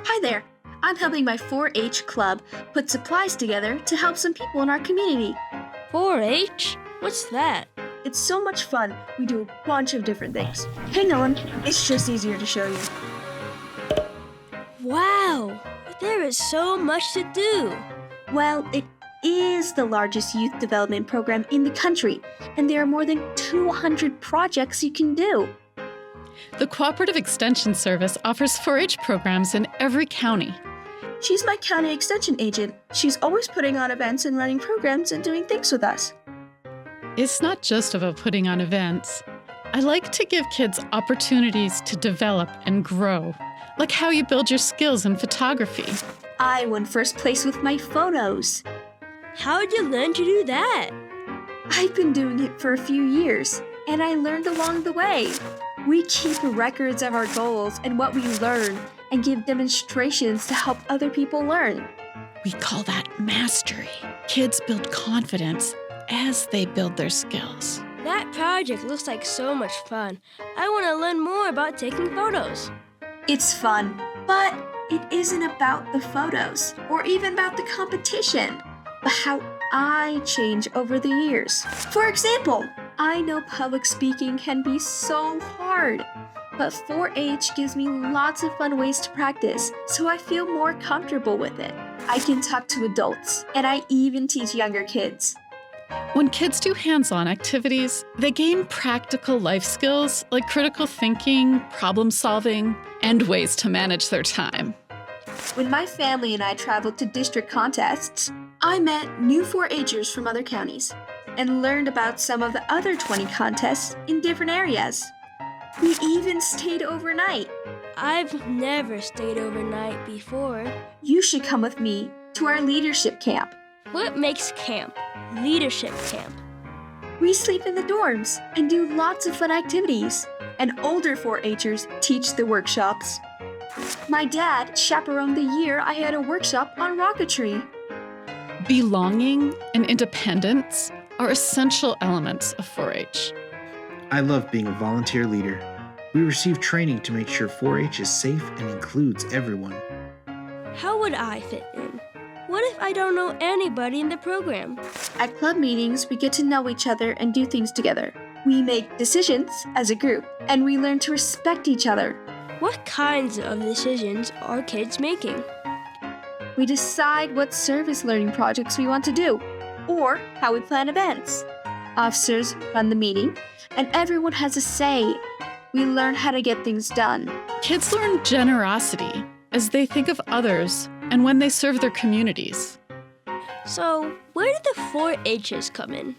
Hi there. I'm helping my 4-H club put supplies together to help some people in our community. 4-H? What's that? It's so much fun. We do a bunch of different things. Hang on, it's just easier to show you. Wow! There is so much to do. Well, it is the largest youth development program in the country, and there are more than 200 projects you can do. The Cooperative Extension Service offers 4-H programs in every county. She's my county extension agent. She's always putting on events and running programs and doing things with us. It's not just about putting on events. I like to give kids opportunities to develop and grow, like how you build your skills in photography. I won first place with my photos. How did you learn to do that? I've been doing it for a few years, and I learned along the way. We keep records of our goals and what we learn and give demonstrations to help other people learn. We call that mastery. Kids build confidence as they build their skills. That project looks like so much fun. I want to learn more about taking photos. It's fun, but it isn't about the photos or even about the competition, but how I change over the years. For example, I know public speaking can be so hard, but 4-H gives me lots of fun ways to practice, so I feel more comfortable with it. I can talk to adults, and I even teach younger kids. When kids do hands-on activities, they gain practical life skills like critical thinking, problem solving, and ways to manage their time. When my family and I traveled to district contests, I met new 4-Hers from other counties and learned about some of the other 20 contests in different areas. We even stayed overnight. I've never stayed overnight before. You should come with me to our leadership camp. What makes camp? Leadership camp. We sleep in the dorms and do lots of fun activities, and older 4-Hers teach the workshops. My dad chaperoned the year I had a workshop on rocketry. Belonging and independence are essential elements of 4-H. I love being a volunteer leader. We receive training to make sure 4-H is safe and includes everyone. How would I fit in? What if I don't know anybody in the program? At club meetings, we get to know each other and do things together. We make decisions as a group, and we learn to respect each other. What kinds of decisions are kids making? We decide what service learning projects we want to do, or how we plan events. Officers run the meeting, and everyone has a say. We learn how to get things done. Kids learn generosity as they think of others and when they serve their communities. So, where do the 4-H's come in?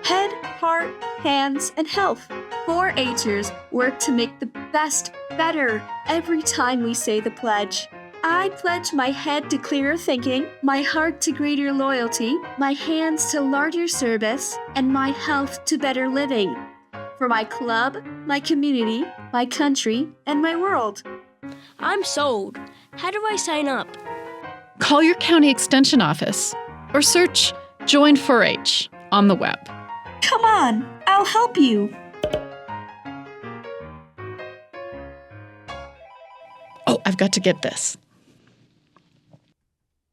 Head, heart, hands, and health. 4-Hers work to make the best better every time we say the pledge. I pledge my head to clearer thinking, my heart to greater loyalty, my hands to larger service, and my health to better living. For my club, my community, my country, and my world. I'm sold. How do I sign up? Call your county extension office or search Join 4-H on the web. Come on, I'll help you. Oh, I've got to get this.